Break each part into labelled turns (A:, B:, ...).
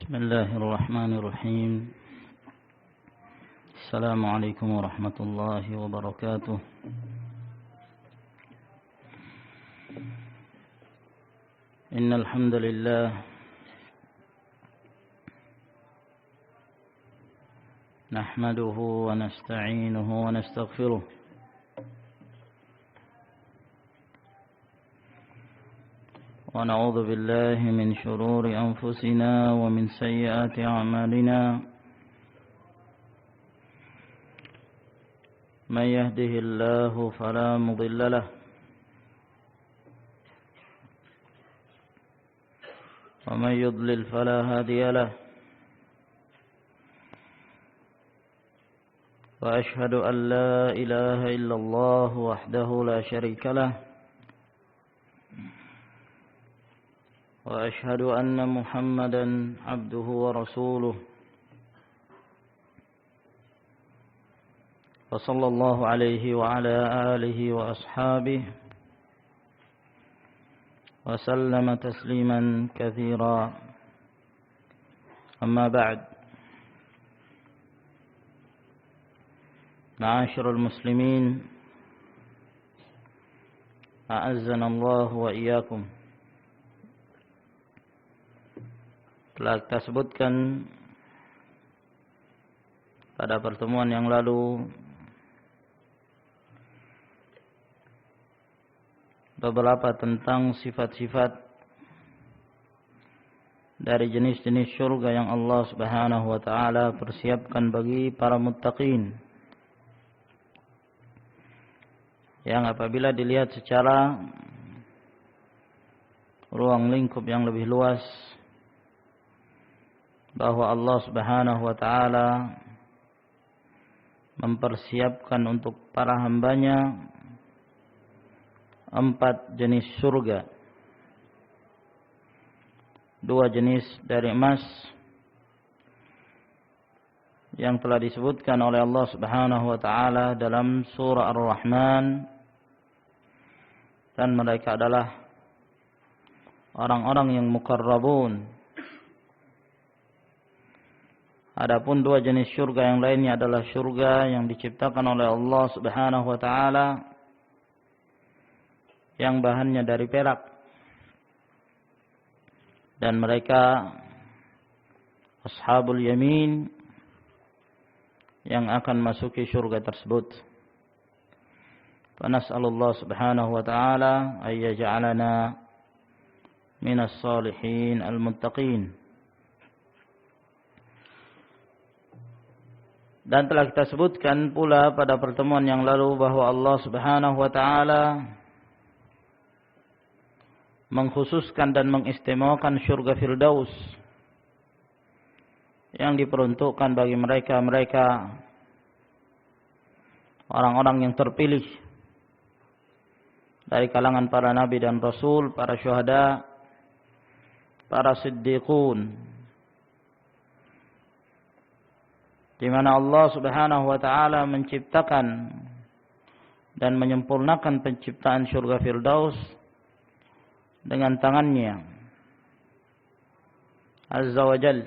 A: بسم الله الرحمن الرحيم. السلام عليكم ورحمة الله وبركاته. إن الحمد لله نحمده ونستعينه ونستغفره ونعوذ بالله من شرور أنفسنا ومن سيئات أعمالنا. من يهده الله فلا مضل له ومن يضلل فلا هادي له. وأشهد أن لا إله إلا الله وحده لا شريك له وأشهد أن محمدا عبده ورسوله وصلى الله عليه وعلى آله وأصحابه وسلم تسليما كثيرا. أما بعد، معاشر المسلمين أعزنا الله وإياكم. Telah kita sebutkan pada pertemuan yang lalu beberapa tentang sifat-sifat dari jenis-jenis syurga yang Allah Subhanahu wa taala persiapkan bagi para muttaqin, yang apabila dilihat secara ruang lingkup yang lebih luas, bahwa Allah Subhanahu wa taala mempersiapkan untuk para hambanya 4 jenis surga. 2 jenis dari emas yang telah disebutkan oleh Allah Subhanahu wa taala dalam surah Ar-Rahman, dan mereka adalah orang-orang yang muqarrabun. Adapun 2 jenis syurga yang lainnya adalah syurga yang diciptakan oleh Allah Subhanahu wa taala yang bahannya dari perak, dan mereka ashabul yamin yang akan masuki syurga tersebut. Fanas'alullah Subhanahu wa taala ay yaj'alana minas salihin al-muttaqin. Dan telah kita sebutkan pula pada pertemuan yang lalu bahwa Allah Subhanahu wa taala mengkhususkan dan mengistimewakan syurga Firdaus yang diperuntukkan bagi mereka orang-orang yang terpilih dari kalangan para nabi dan rasul, para syuhada, para siddiqun, di mana Allah Subhanahu wa taala menciptakan dan menyempurnakan penciptaan syurga Firdaus dengan tangannya Azza wa Jalla.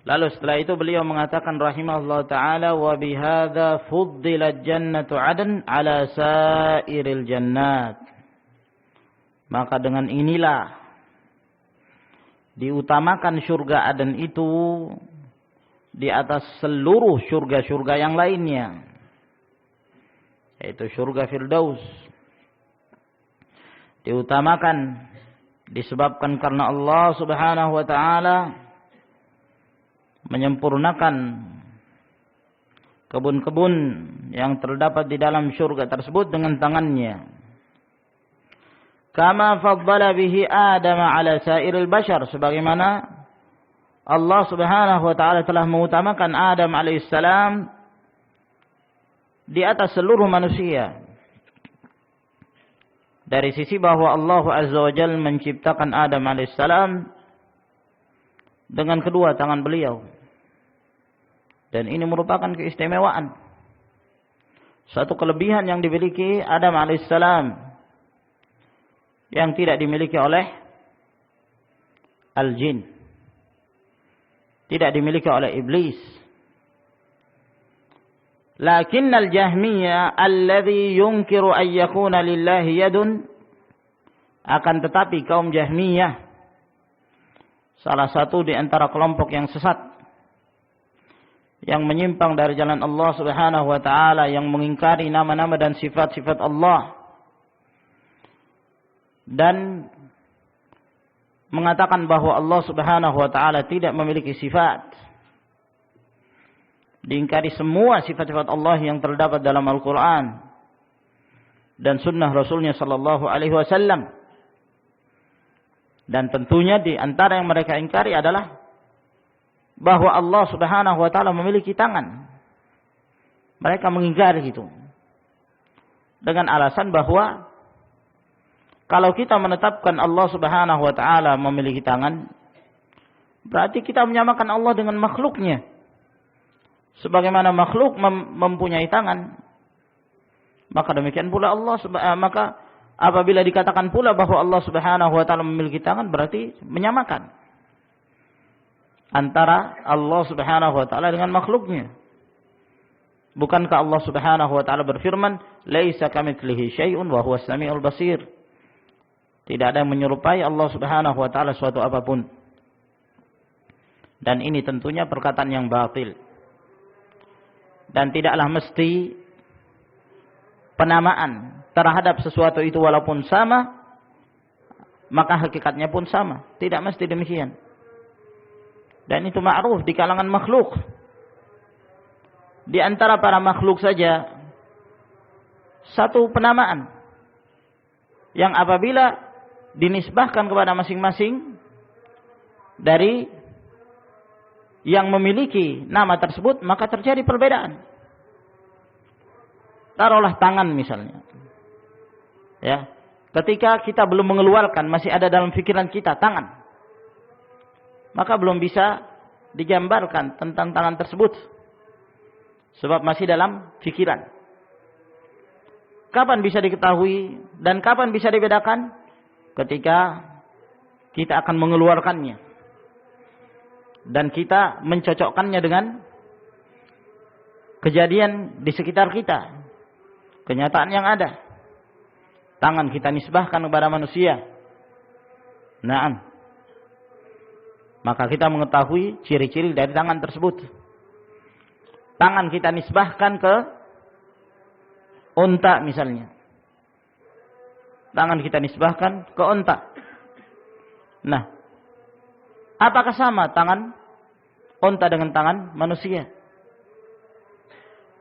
A: Lalu setelah itu beliau mengatakan rahimahullah taala, wa bihadza fuddilat jannatu adn ala sairil jannat. Maka dengan inilah diutamakan syurga Aden itu di atas seluruh syurga-syurga yang lainnya, yaitu syurga Firdaus. Diutamakan disebabkan karena Allah Subhanahu wa taala menyempurnakan kebun-kebun yang terdapat di dalam syurga tersebut dengan tangannya. Kama faddala bihi Adam ala sairil bashar, sebagaimana Allah Subhanahu wa taala telah mengutamakan Adam alaihissalam di atas seluruh manusia. Dari sisi bahwa Allah Azza wa Jalla menciptakan Adam alaihissalam dengan kedua tangan beliau. Dan ini merupakan keistimewaan, satu kelebihan yang dimiliki Adam alaihissalam yang tidak dimiliki oleh al-jin. Tidak dimiliki oleh iblis. Lakinnal Jahmiyah alladhi yunkiru an yakuna lillahi yadun, akan tetapi kaum Jahmiyah, salah satu di antara kelompok yang sesat, yang menyimpang dari jalan Allah Subhanahu wa taala, yang mengingkari nama-nama dan sifat-sifat Allah, dan mengatakan bahwa Allah Subhanahu wa taala tidak memiliki sifat. Diingkari semua sifat-sifat Allah yang terdapat dalam Al-Quran dan sunnah Rasulnya sallallahu alaihi wasallam. Dan tentunya di antara yang mereka ingkari adalah bahwa Allah Subhanahu wa taala memiliki tangan. Mereka mengingkari itu dengan alasan bahwa kalau kita menetapkan Allah Subhanahu wa taala memiliki tangan, berarti kita menyamakan Allah dengan makhluknya. Sebagaimana makhluk mempunyai tangan, maka demikian pula Allah. Maka apabila dikatakan pula bahwa Allah Subhanahu wa taala memiliki tangan, berarti menyamakan antara Allah Subhanahu wa taala dengan makhluknya. Bukankah Allah Subhanahu wa taala berfirman, "Laisa kamitslihi syai'un wa huwas samiul basir." Tidak ada yang menyerupai Allah Subhanahu wa taala suatu apapun. Dan ini tentunya perkataan yang batil. Dan tidaklah mesti penamaan terhadap sesuatu itu walaupun sama, maka hakikatnya pun sama. Tidak mesti demikian. Dan itu ma'ruf di kalangan makhluk. Di antara para makhluk saja, satu penamaan yang apabila dinisbahkan kepada masing-masing dari yang memiliki nama tersebut, maka terjadi perbedaan. Taruhlah tangan misalnya. Ya, ketika kita belum mengeluarkan, masih ada dalam pikiran kita tangan, maka belum bisa digambarkan tentang tangan tersebut, sebab masih dalam pikiran. Kapan bisa diketahui dan kapan bisa dibedakan? Ketika kita akan mengeluarkannya dan kita mencocokkannya dengan kejadian di sekitar kita, kenyataan yang ada. Tangan kita nisbahkan kepada manusia. Naam. Maka kita mengetahui ciri-ciri dari tangan tersebut. Tangan kita nisbahkan ke unta misalnya. Tangan kita nisbahkan ke unta. Nah, apakah sama tangan unta dengan tangan manusia?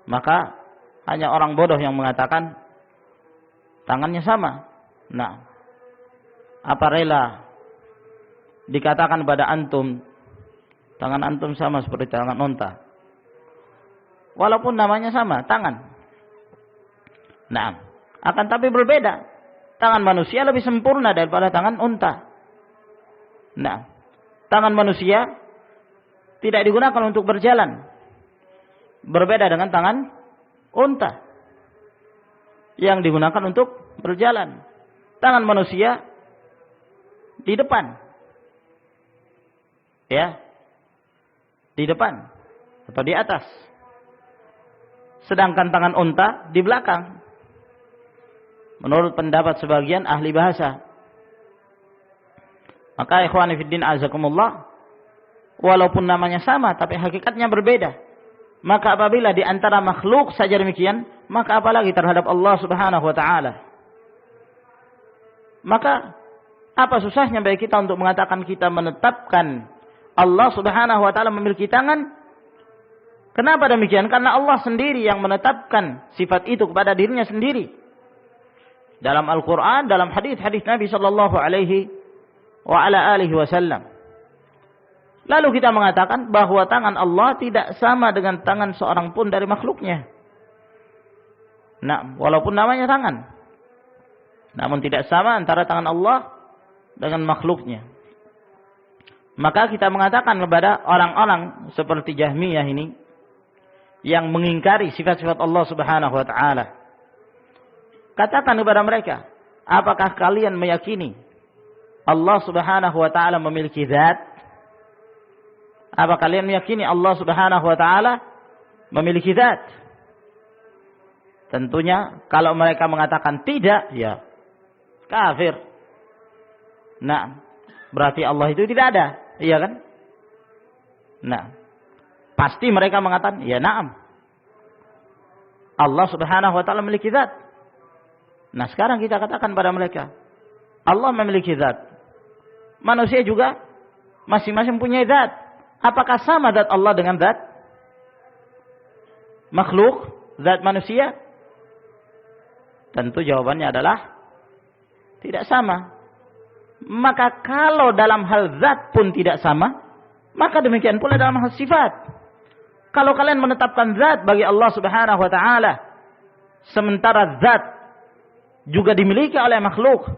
A: Maka hanya orang bodoh yang mengatakan tangannya sama. Nah, apa rela dikatakan pada antum tangan antum sama seperti tangan unta, walaupun namanya sama, tangan. Nah, akan tapi berbeda. Tangan manusia lebih sempurna daripada tangan unta. Nah, tangan manusia tidak digunakan untuk berjalan, berbeda dengan tangan unta yang digunakan untuk berjalan. Tangan manusia di depan, ya, di depan atau di atas, sedangkan tangan unta di belakang, menurut pendapat sebagian ahli bahasa. Maka ikhwani fiddin azakumullah, walaupun namanya sama tapi hakikatnya berbeda. Maka apabila di antara makhluk saja demikian, maka apalagi terhadap Allah Subhanahu wa taala. Maka apa susahnya bagi kita untuk mengatakan kita menetapkan Allah Subhanahu wa taala memiliki tangan? Kenapa demikian? Karena Allah sendiri yang menetapkan sifat itu kepada dirinya sendiri. Dalam Al-Qur'an, dalam hadis-hadis Nabi sallallahu alaihi wa ala alihi wasallam. Lalu kita mengatakan bahwa tangan Allah tidak sama dengan tangan seorang pun dari makhluknya. Nah, walaupun namanya tangan, namun tidak sama antara tangan Allah dengan makhluknya. Maka kita mengatakan kepada orang-orang seperti Jahmiyah ini yang mengingkari sifat-sifat Allah Subhanahu wa taala, katakan kepada mereka, apakah kalian meyakini Allah Subhanahu wa taala memiliki zat? Apa kalian meyakini Allah Subhanahu wa taala memiliki zat? Tentunya kalau mereka mengatakan tidak, ya kafir. Nah, berarti Allah itu tidak ada, iya kan? Nah, pasti mereka mengatakan, ya na'am. Allah Subhanahu wa taala memiliki zat. Nah, sekarang kita katakan pada mereka, Allah memiliki zat. Manusia juga masing-masing punya zat. Apakah sama zat Allah dengan zat makhluk, zat manusia? Tentu jawabannya adalah tidak sama. Maka kalau dalam hal zat pun tidak sama, maka demikian pula dalam hal sifat. Kalau kalian menetapkan zat bagi Allah Subhanahu wa taala, sementara zat juga dimiliki oleh makhluk,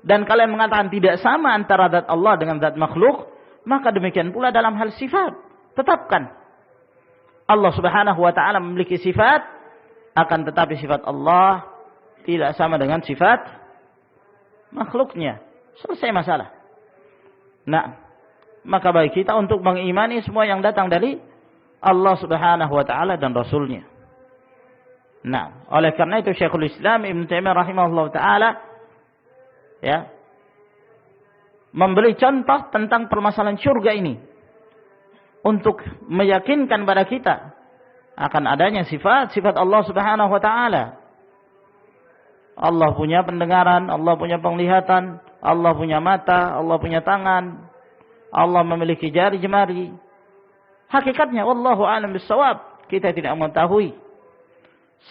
A: dan kalian mengatakan tidak sama antara zat Allah dengan zat makhluk, maka demikian pula dalam hal sifat. Tetapkan Allah Subhanahu wa taala memiliki sifat, akan tetapi sifat Allah tidak sama dengan sifat makhluknya. Selesai masalah. Nah, maka bagi kita untuk mengimani semua yang datang dari Allah Subhanahu wa taala dan Rasulnya. Nah, oleh karena itu Syekhul Islam Ibnu Taimiyah rahimahullah taala ya memberi contoh tentang permasalahan surga ini untuk meyakinkan pada kita akan adanya sifat-sifat Allah Subhanahu wa taala. Allah punya pendengaran, Allah punya penglihatan, Allah punya mata, Allah punya tangan, Allah memiliki jari jemari. Hakikatnya wallahu a'lam bissawab, kita tidak mengetahui.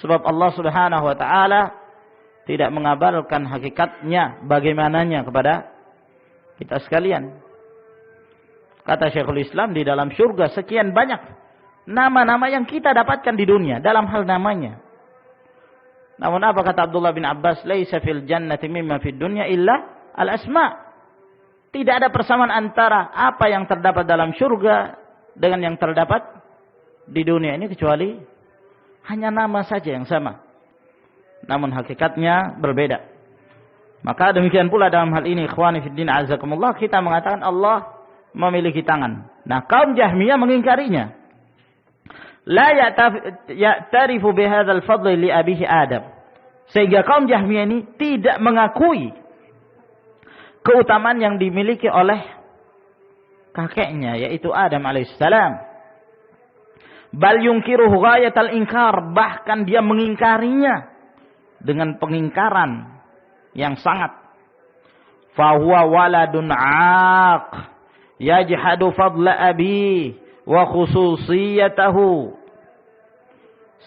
A: Sebab Allah Subhanahu wa taala tidak mengabarkan hakikatnya bagaimananya kepada kita sekalian. Kata Syekhul Islam, di dalam surga sekian banyak nama-nama yang kita dapatkan di dunia dalam hal namanya. Namun apa kata Abdullah bin Abbas, laisa fil jannati mimma fid dunya illa al-asma. Tidak ada persamaan antara apa yang terdapat dalam surga dengan yang terdapat di dunia ini, kecuali hanya nama saja yang sama. Namun hakikatnya berbeda. Maka demikian pula dalam hal ini, ikhwani fiddin azakumullah, kita mengatakan Allah memiliki tangan. Nah, kaum Jahmiyah mengingkarinya. La ya'tarifu bihadzal fadli li abihi Adam. Sehingga kaum Jahmiyah ini tidak mengakui keutamaan yang dimiliki oleh kakeknya, yaitu Adam alaihissalam. Bal yunkiruhu ghayatal inkar, bahkan dia mengingkarinya dengan pengingkaran yang sangat. Fahuwa waladun 'aq yajhadu fadla abi wa khususiyatahu.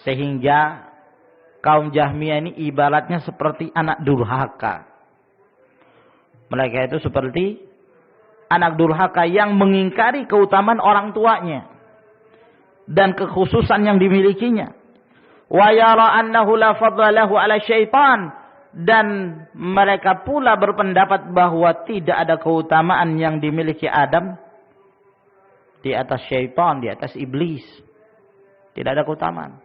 A: Sehingga kaum Jahmiyah ini ibaratnya seperti anak durhaka. Mereka itu seperti anak durhaka yang mengingkari keutamaan orang tuanya dan kekhususan yang dimilikinya. Wa yara annahu la fadla lahu ala syaitan, dan mereka pula berpendapat bahwa tidak ada keutamaan yang dimiliki Adam di atas syaitan, di atas iblis. Tidak ada keutamaan.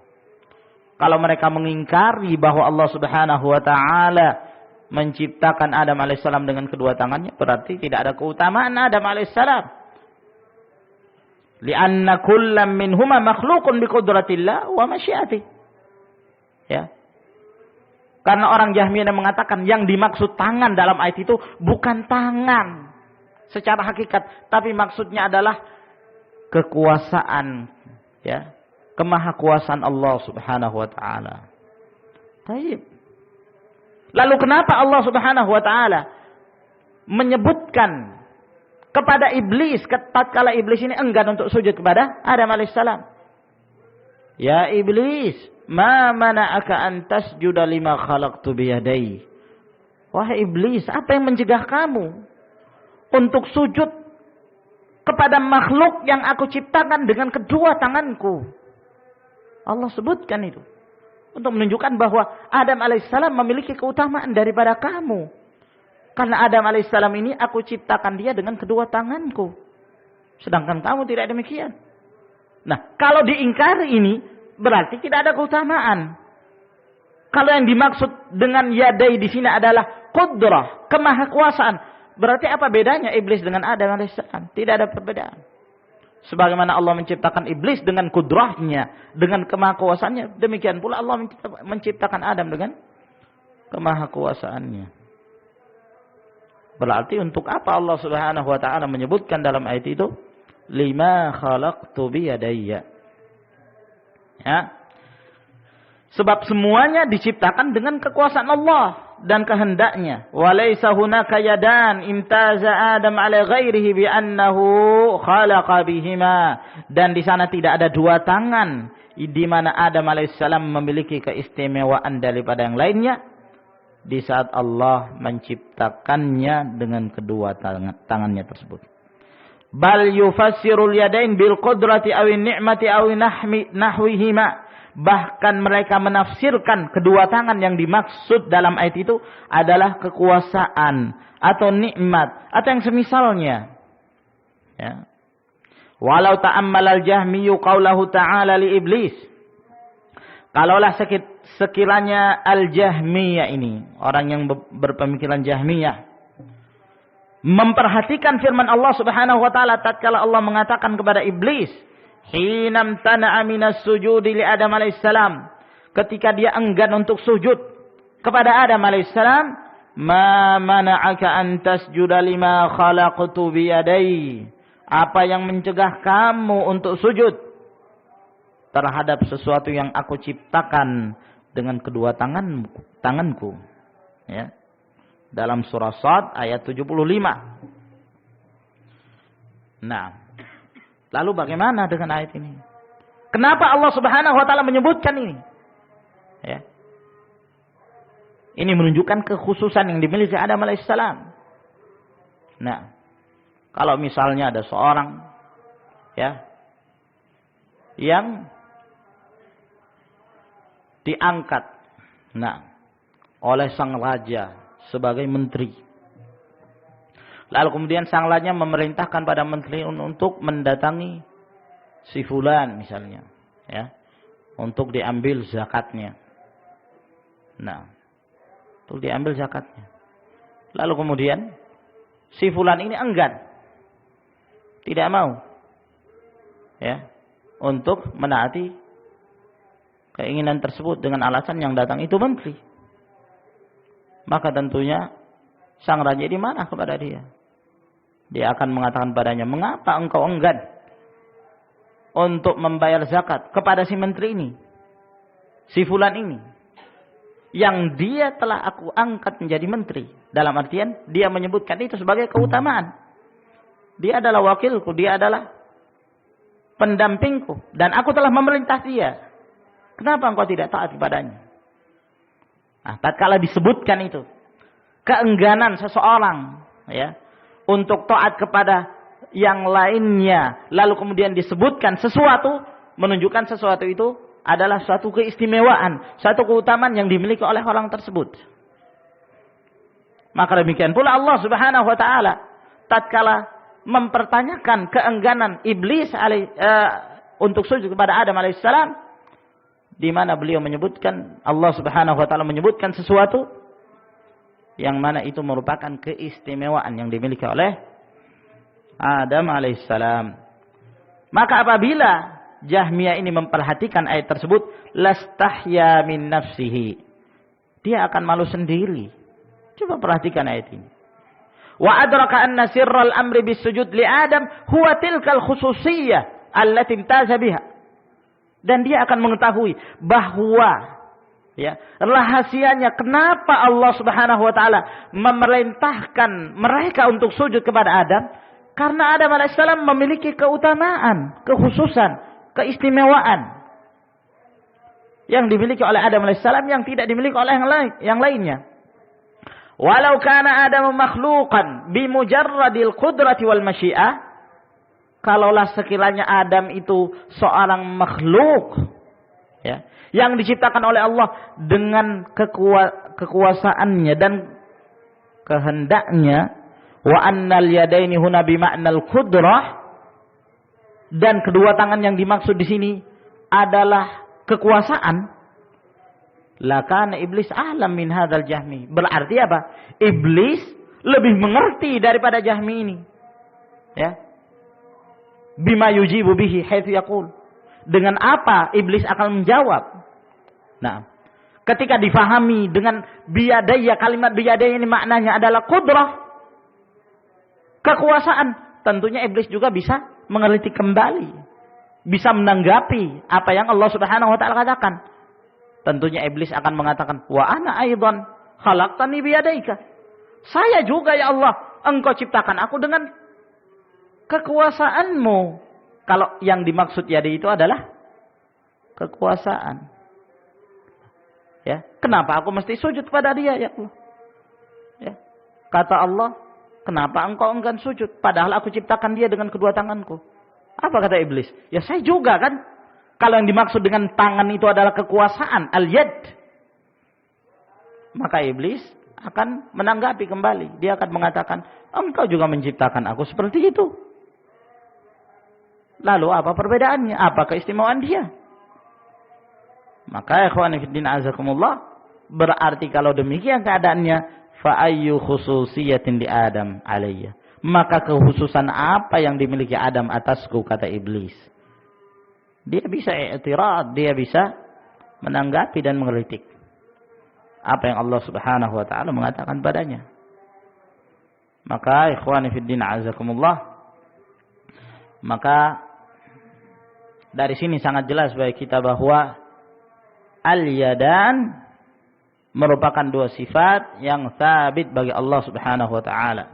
A: Kalau mereka mengingkari bahwa Allah Subhanahu wa taala menciptakan Adam alaihissalam dengan kedua tangannya, berarti tidak ada keutamaan Adam alaihissalam. Li'anna kullam minhuma makhluqun biqudratillah wa masyiatih. Ya. Karena orang Jahmiyah mengatakan yang dimaksud tangan dalam ayat itu bukan tangan secara hakikat, tapi maksudnya adalah kekuasaan, ya, kemahakuasaan Allah Subhanahu wa taala. Baik. Lalu kenapa Allah Subhanahu wa taala menyebutkan kepada iblis tatkala iblis ini enggan untuk sujud kepada Adam alaihissalam? Ya iblis, ma mana'aka an tasjuda lima khalaqtu biyadai. Wahai iblis, apa yang mencegah kamu untuk sujud kepada makhluk yang aku ciptakan dengan kedua tanganku? Allah sebutkan itu untuk menunjukkan bahwa Adam alaihissalam memiliki keutamaan daripada kamu. Karena Adam alaihissalam ini aku ciptakan dia dengan kedua tanganku. Sedangkan kamu tidak demikian. Nah, kalau diingkari ini berarti tidak ada keutamaan. Kalau yang dimaksud dengan yadai di sini adalah qudrah, kemahakuasaan, Berarti apa bedanya iblis dengan Adam alaihissalam? Tidak ada perbedaan. Sebagaimana Allah menciptakan iblis dengan kudrahnya, dengan kemahakuasaannya, demikian pula Allah menciptakan Adam dengan kemahakuasaannya. Berarti untuk apa Allah Subhanahu wa taala menyebutkan dalam ayat itu, lima khalaqtu biyadayya. Ya. Sebab semuanya diciptakan dengan kekuasaan Allah dan kehendaknya. Walaysa hunaka yadan imtaza Adam ala ghairihi bi annahu khalaqa bihima. Dan di sana tidak ada dua tangan di mana Adam alaihissalam memiliki keistimewaan daripada yang lainnya di saat Allah menciptakannya dengan kedua tangannya tersebut. Bal yufassirul yadain bil qudrati awin ni'mati awin nahwihima. Bahkan mereka menafsirkan kedua tangan yang dimaksud dalam ayat itu adalah kekuasaan atau nikmat atau yang semisalnya. Ya. Walau ta'ammal al-Jahmiyyu qaulahu ta'ala li iblis. Kalaulah sekiranya al-Jahmiyah ini, orang yang berpemikiran Jahmiyah, memperhatikan firman Allah Subhanahu wa taala tatkala Allah mengatakan kepada iblis, hinam tana'a minas sujudi li Adam alaihissalam, ketika dia enggan untuk sujud kepada Adam alaihissalam, ma mana'aka an tasjuda lima khalaqtu biyadai, apa yang mencegah kamu untuk sujud terhadap sesuatu yang aku ciptakan dengan kedua tanganku. Ya. Dalam surah Shad ayat 75. Nah, lalu bagaimana dengan ayat ini? Kenapa Allah Subhanahu wa taala menyebutkan ini? Ya. Ini menunjukkan kekhususan yang dimiliki Adam alaihissalam. Nah, kalau misalnya ada seorang ya yang diangkat oleh sang raja sebagai menteri. Lalu kemudian sang raja memerintahkan pada menteri untuk mendatangi si fulan misalnya, ya, untuk diambil zakatnya. Nah, untuk diambil zakatnya. Lalu kemudian si fulan ini enggan, tidak mau, ya, untuk menaati keinginan tersebut dengan alasan yang datang itu menteri. Maka tentunya sang raja ini marah kepada dia. Dia akan mengatakan padanya, mengapa engkau enggan untuk membayar zakat kepada si menteri ini, si fulan ini, yang dia telah aku angkat menjadi menteri. Dalam artian dia menyebutkan itu sebagai keutamaan. Dia adalah wakilku, dia adalah pendampingku, dan aku telah memerintah dia. Kenapa engkau tidak taat kepadanya? Nah, tatkala disebutkan itu keengganan seseorang, ya, untuk taat kepada yang lainnya, lalu kemudian disebutkan sesuatu, menunjukkan sesuatu itu adalah suatu keistimewaan, suatu keutamaan yang dimiliki oleh orang tersebut. Maka demikian pula Allah Subhanahu wa taala tatkala mempertanyakan keengganan iblis untuk sujud kepada Adam alaihissalam, di mana beliau menyebutkan, Allah Subhanahu wa taala menyebutkan sesuatu yang mana itu merupakan keistimewaan yang dimiliki oleh Adam alaihissalam. Maka apabila Jahmiyah ini memperhatikan ayat tersebut, lastahya min nafsihi, dia akan malu sendiri. Coba perhatikan ayat ini. Wa adraka anna sirral amri bisujud li Adam huwa tilkal khususiyyah allati imtaza biha. Dan dia akan mengetahui bahwa, ya, rahasianya kenapa Allah Subhanahu wa taala memerintahkan mereka untuk sujud kepada Adam, karena Adam alaihissalam memiliki keutamaan, kekhususan, keistimewaan yang dimiliki oleh Adam alaihissalam yang tidak dimiliki oleh yang lainnya. Walau kana Adam makhluqan bi mujarradil qudrati wal masyiah, kalaulah sekiranya Adam itu seorang makhluk, ya, yang diciptakan oleh Allah dengan kekuasaannya dan kehendaknya, wa annal yadaini huna bi ma'nal qudrah, dan kedua tangan yang dimaksud di sini adalah kekuasaan, lakana iblis ahlam min hadzal jahmi. Berarti apa? Iblis lebih mengerti daripada Jahmi ini. Ya. Bima yujibu bihi haitsu yaqul. Dengan apa iblis akan menjawab? Nah, ketika difahami dengan biyadaya, kalimat biyadaya ini maknanya adalah qudrah, kekuasaan, tentunya iblis juga bisa mengerti kembali, bisa menanggapi apa yang Allah Subhanahu wa taala katakan. Tentunya iblis akan mengatakan, wa ana aidan khalaqtani biyadaika. Saya juga ya Allah, engkau ciptakan aku dengan kekuasaanmu. Kalau yang dimaksud yadi itu adalah kekuasaan. Ya, kenapa aku mesti sujud pada dia ya Allah? Ya. Kata Allah, kenapa engkau enggan sujud? Padahal aku ciptakan dia dengan kedua tanganku. Apa kata iblis? Ya saya juga kan. Kalau yang dimaksud dengan tangan itu adalah kekuasaan, al-yad. Maka iblis akan menanggapi kembali. Dia akan mengatakan, engkau juga menciptakan aku seperti itu. Lalu apa perbedaannya? Apa keistimewaan dia? Maka ikhwani fiddin azakumullah, berarti kalau demikian keadaannya, fa ayyu khususiyatin li Adam alayya. Maka kekhususan apa yang dimiliki Adam atasku, kata iblis. Dia bisa i'tirad, dia bisa menanggapi dan mengkritik apa yang Allah Subhanahu wa taala mengatakan padanya. Maka ikhwani fiddin azakumullah, maka dari sini sangat jelas bagi kita bahwa al-yadan merupakan dua sifat yang sabit bagi Allah Subhanahu wa taala.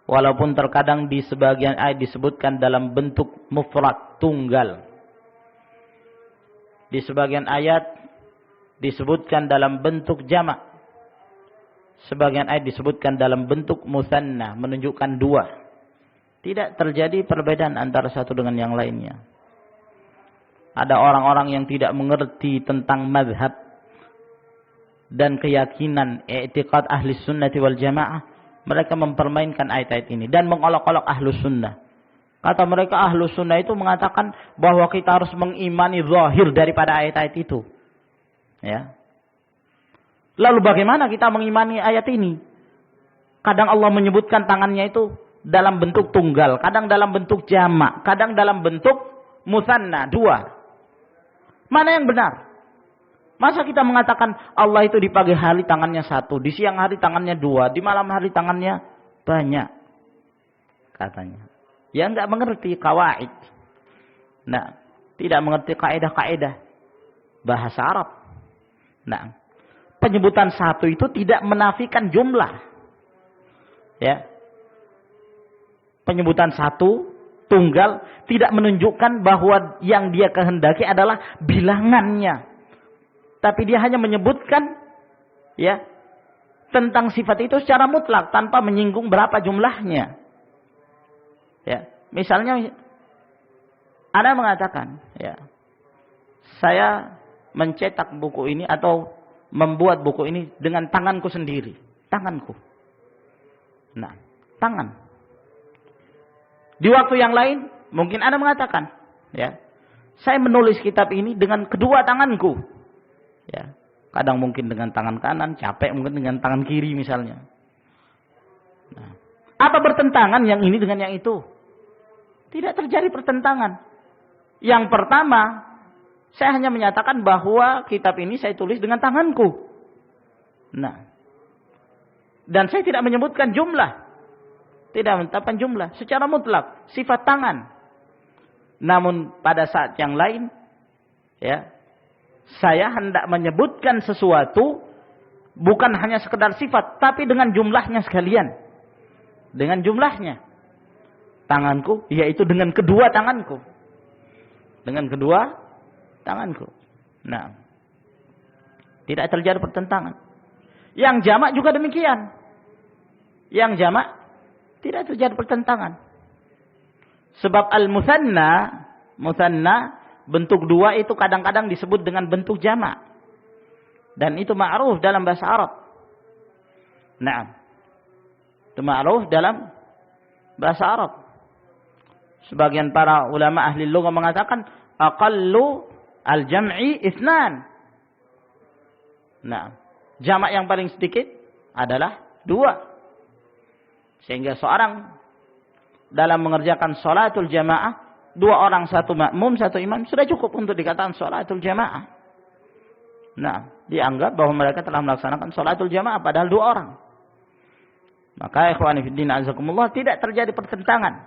A: Walaupun terkadang di sebagian ayat disebutkan dalam bentuk mufrad, tunggal. Di sebagian ayat disebutkan dalam bentuk jamak. Sebagian ayat disebutkan dalam bentuk musanna, menunjukkan dua. Tidak terjadi perbedaan antara satu dengan yang lainnya. Ada orang-orang yang tidak mengerti tentang mazhab dan keyakinan i'tiqad ahli sunnati wal jamaah. Mereka mempermainkan ayat-ayat ini dan mengolok-olok ahlus sunnah. Kata mereka ahlus sunnah itu mengatakan bahwa kita harus mengimani zahir daripada ayat-ayat itu. Ya. Lalu bagaimana kita mengimani ayat ini? Kadang Allah menyebutkan tangannya itu dalam bentuk tunggal, kadang dalam bentuk jamak, kadang dalam bentuk musanna, dua. Mana yang benar? Masa kita mengatakan Allah itu di pagi hari tangannya satu, di siang hari tangannya dua, di malam hari tangannya banyak, katanya. Ya enggak mengerti kawaid. Nah, tidak mengerti kaidah-kaidah bahasa Arab. Nah, penyebutan satu itu tidak menafikan jumlah. Ya. Penyebutan satu, tunggal, tidak menunjukkan bahwa yang dia kehendaki adalah bilangannya. Tapi dia hanya menyebutkan ya tentang sifat itu secara mutlak tanpa menyinggung berapa jumlahnya. Ya, misalnya Anda mengatakan, ya, saya mencetak buku ini atau membuat buku ini dengan tanganku sendiri, tanganku. Nah, tangan. Di waktu yang lain mungkin Anda mengatakan, ya, saya menulis kitab ini dengan kedua tanganku. Ya, kadang mungkin dengan tangan kanan, capek mungkin dengan tangan kiri misalnya. Nah, apa bertentangan yang ini dengan yang itu? Tidak terjadi pertentangan. Yang pertama, saya hanya menyatakan bahwa kitab ini saya tulis dengan tanganku. Nah, dan saya tidak menyebutkan jumlah. Tidak menetapkan jumlah secara mutlak, sifat tangan. Namun pada saat yang lain, ya, saya hendak menyebutkan sesuatu bukan hanya sekedar sifat, tapi dengan jumlahnya sekalian. Dengan jumlahnya. Tanganku, yaitu dengan kedua tanganku. Dengan kedua tanganku. Nah, tidak terjadi pertentangan. Yang jamak juga demikian. Yang jamak tidak terjadi pertentangan. Sebab al-musanna, bentuk dua itu kadang-kadang disebut dengan bentuk jamak. Dan itu ma'ruf dalam bahasa Arab. Nah, itu ma'ruf dalam bahasa Arab. Sebagian para ulama ahli lugah mengatakan aqallu al-jam'i itsnan. Nah, jamak yang paling sedikit adalah dua. Sehingga seorang dalam mengerjakan salatul jamaah, 2 orang, 1 makmum, 1 imam, sudah cukup untuk dikatakan salatul jamaah. Nah, dianggap bahwa mereka telah melaksanakan salatul jamaah padahal 2 orang. Maka ikhwani fiddin azakumullah, tidak terjadi pertentangan.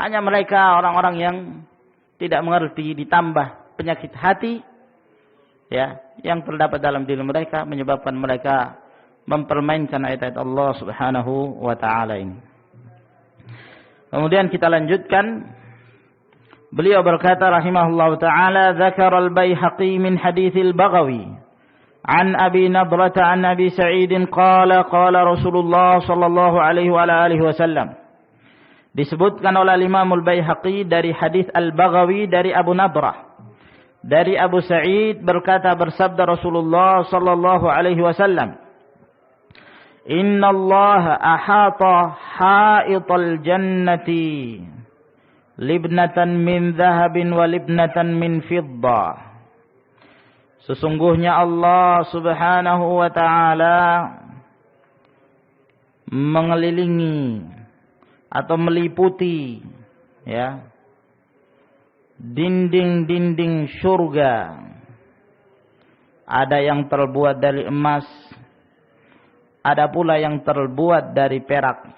A: Hanya mereka orang-orang yang tidak mengerti, ditambah penyakit hati ya yang terdapat dalam diri mereka, menyebabkan mereka mempermainkan ayat-ayat Allah Subhanahu wa taala ini. Kemudian kita lanjutkan. Beliau berkata rahimahullahu taala, "Dzakara al-Baihaqi min hadits al-Baghawi an Abi Nadrah an Abi Sa'id qala qala Rasulullah sallallahu alaihi wa alihi wasallam." Disebutkan oleh Imam al-Baihaqi dari hadis al-Baghawi dari Abu Nadrah. Dari Abu Sa'id berkata, bersabda Rasulullah sallallahu alaihi wasallam, "Inna Allah ahata haital jannati libnatan min dhahabin wa libnatan min fiddah." Sesungguhnya Allah Subhanahu wa taala mengelilingi atau meliputi ya dinding-dinding surga. Ada yang terbuat dari emas, ada pula yang terbuat dari perak.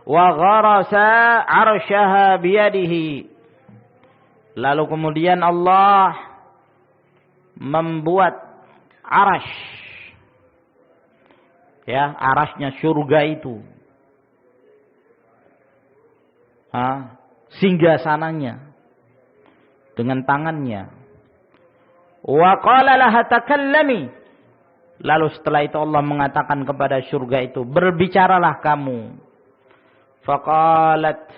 A: Wa gharasa 'arsyaha biyadihi. Lalu kemudian Allah membuat arash. Ya, arashnya surga itu. Singgasananya dengan tangannya. Wa qala laha takallami. Lalu setelah itu Allah mengatakan kepada surga itu, berbicaralah kamu. Faqalat,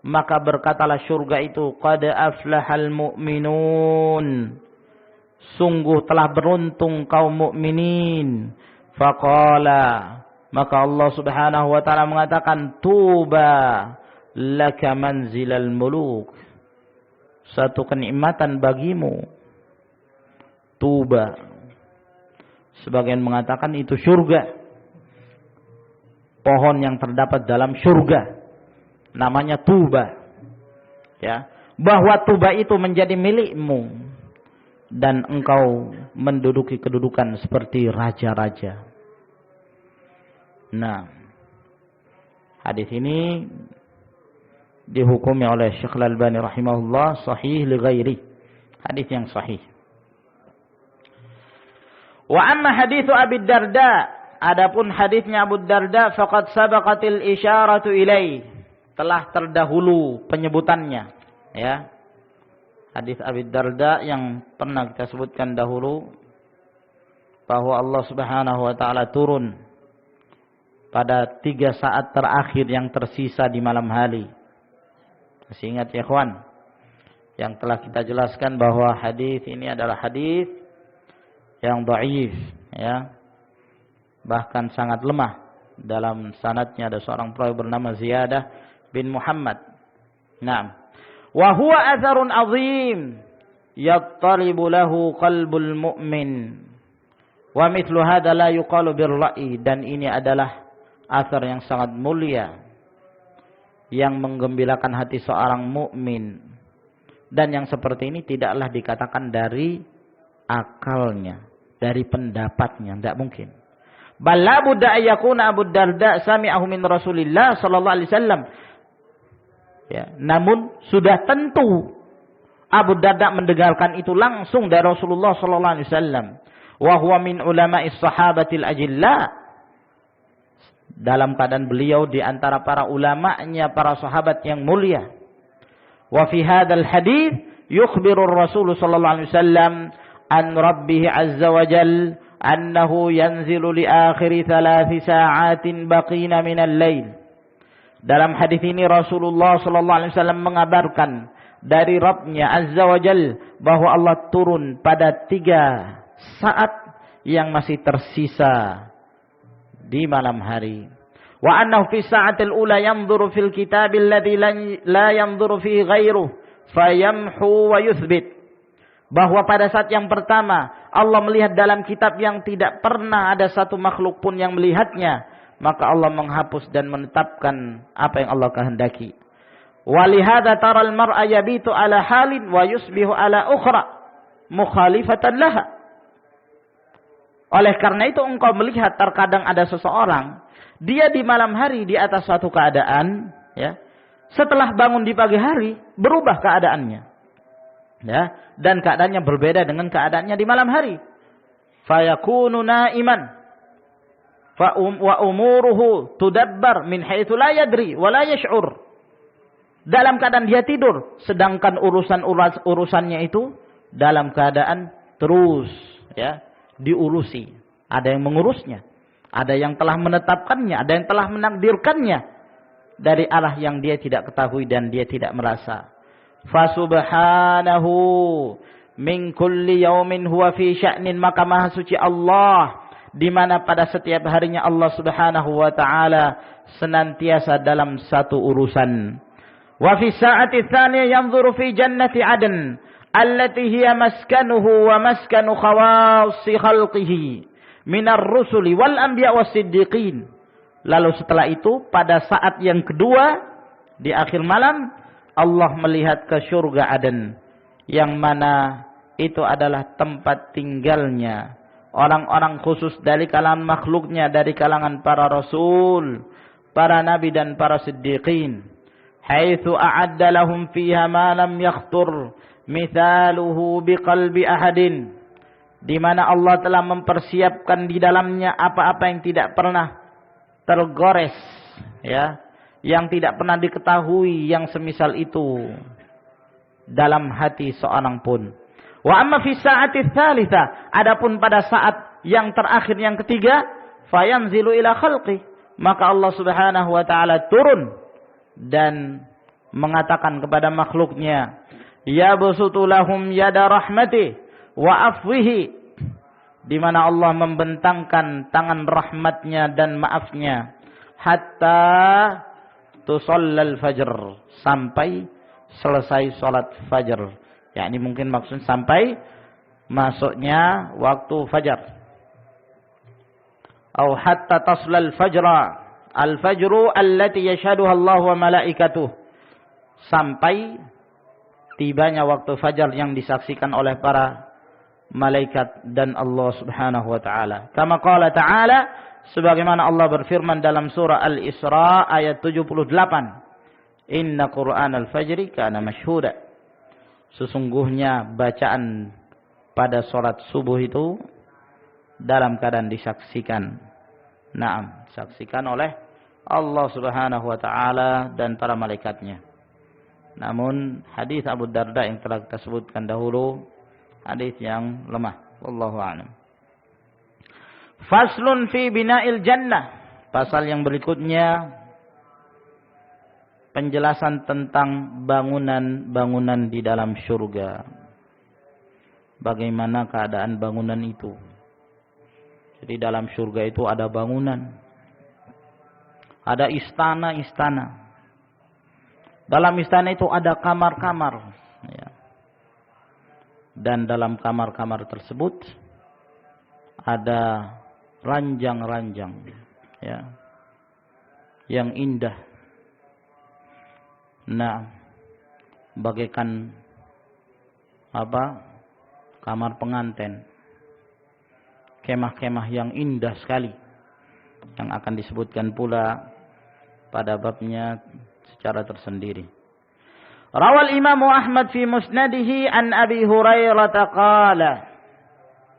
A: maka berkatalah surga itu, qad aflahal mu'minun, sungguh telah beruntung kaum mukminin. Faqala, maka Allah Subhanahu wa taala mengatakan, tuba laka manzilal muluk, satu kenikmatan bagimu. Tuba, sebagian mengatakan itu surga, pohon yang terdapat dalam surga, namanya tuba. Ya, bahwa tuba itu menjadi milikmu dan engkau menduduki kedudukan seperti raja-raja. Nah, hadis ini dihukumi oleh Syekh Al-Albani rahimahullah sahih li ghairi, hadis yang sahih. Wa amma hadithu Abi Darda, adapun hadisnya Abu Darda, faqad sabaqatil isyaratu ilaih, telah terdahulu penyebutannya, ya. Hadis Abi Darda yang pernah kita sebutkan dahulu, bahwa Allah Subhanahu wa taala turun pada 3 saat terakhir yang tersisa di malam hari. Masih ingat ya ikhwan? Yang telah kita jelaskan bahwa hadis ini adalah hadis yang dhaif, ya. Bahkan sangat lemah. Dalam sanadnya ada seorang perawi bernama Ziyadah bin Muhammad. Naam. Wa huwa atharun azim yattalibu lahu qalbul mu'min. Wa mithlu hadha la yuqalu birra'i, dan ini adalah athar yang sangat mulia yang menggembirakan hati seorang mukmin, dan yang seperti ini tidaklah dikatakan dari akalnya, dari pendapatnya, tidak mungkin. Bala budda yakuna Abu Darda sami'ahu min Rasulillah sallallahu alaihi wasallam. Ya, namun sudah tentu Abu Darda mendengarkan itu langsung dari Rasulullah sallallahu alaihi wasallam. Wa huwa min ulama'is sahabatil ajilla, dalam keadaan beliau di antara para ulama'nya, para sahabat yang mulia. Wa fi hadzal hadits yukhbiru Rasul sallallahu alaihi wasallam an Rabbih azza wa jalla annahu yanzilu li akhir 3 sa'atin baqina min al-lail. Dalam hadis ini Rasulullah sallallahu alaihi wasallam mengabarkan dari Rabb-Nya azza wa jalla bahwa Allah turun pada 3 saat yang masih tersisa di malam hari. Wa annahu fi sa'atil ula yanzuru fil kitabil ladzi la yanzuru fihi ghairuhu fayamhu wa yuthbit. Bahwa pada saat yang pertama Allah melihat dalam kitab yang tidak pernah ada satu makhluk pun yang melihatnya, maka Allah menghapus dan menetapkan apa yang Allah kehendaki. Walihada taral mar'a yabitu ala halin wa yusbihu ala ukhra mukhalifatan laha. Oleh karena itu engkau melihat terkadang ada seseorang, dia di malam hari di atas suatu keadaan, ya. Setelah bangun di pagi hari berubah keadaannya. Ya, dan keadaannya berbeda dengan keadaannya di malam hari. Fayakunu naiman wa umuruhu tudabbar min haitsu la yadri wa la yash'ur. Dalam keadaan dia tidur, sedangkan urusannya itu dalam keadaan terus, ya, diurusi. Ada yang mengurusnya, ada yang telah menetapkannya, ada yang telah menakdirkannya dari arah yang dia tidak ketahui dan dia tidak merasa. Fasubhanahu min kulli yaumin huwa fi sya'nin, maka maha suci Allah di mana pada setiap harinya Allah Subhanahu wa taala senantiasa dalam satu urusan. Wa fi sa'ati tsaniyah yanzuru fi jannati adn allati hiya maskanuhu wa maskanu khawassi khalqihi minar rusuli wal anbiya was siddiqin. Lalu setelah itu pada saat yang kedua di akhir malam Allah melihat ke surga Aden yang mana itu adalah tempat tinggalnya orang-orang khusus dari kalangan makhluknya, dari kalangan para rasul, para nabi dan para siddiqin. Haitsu a'adda lahum fiha ma lam yakhtur mithaluhu biqalbi ahadin, di mana Allah telah mempersiapkan di dalamnya apa-apa yang tidak pernah tergores, ya, yang tidak pernah diketahui yang semisal itu dalam hati seorang pun. Wa amma fi sa'ati tsalitsa, adapun pada saat yang terakhir yang ketiga, fayanzilu ila khalqi, maka Allah Subhanahu wa taala turun dan mengatakan kepada makhluknya, ya busutu lahum yada rahmati wa afwihi, di mana Allah membentangkan tangan rahmatnya dan maafnya, hatta tusallal fajr, sampai selesai salat fajar. Ya, ini mungkin maksud sampai masuknya waktu fajar. Atau hatta taslal fajra, al-fajru allati yashhaduha Allah wa malaikatuh, sampai tibanya waktu fajar yang disaksikan oleh para malaikat dan Allah Subhanahu wa taala. Kama qala ta'ala, sebagaimana Allah berfirman dalam surah Al-Isra ayat 78, Inna Qur'anal fajri kana mashhuda, sesungguhnya bacaan pada salat subuh itu dalam keadaan disaksikan. Naam, disaksikan oleh Allah Subhanahu wa taala dan para malaikatnya. Namun hadis Abu Darda yang telah kita sebutkan dahulu hadis yang lemah. Wallahu a'lam. Faslun fi bina'il jannah. Pasal yang berikutnya penjelasan tentang bangunan-bangunan di dalam surga. Bagaimana keadaan bangunan itu? Jadi dalam surga itu ada bangunan, ada istana-istana. Dalam istana itu ada kamar-kamar, ya. Dan dalam kamar-kamar tersebut ada ranjang-ranjang, ya, yang indah. Nah, bagaikan apa? Kamar pengantin. Kemah-kemah yang indah sekali, yang akan disebutkan pula pada babnya secara tersendiri. Rawal Imam Ahmad fi musnadihi an Abi Hurairah qala,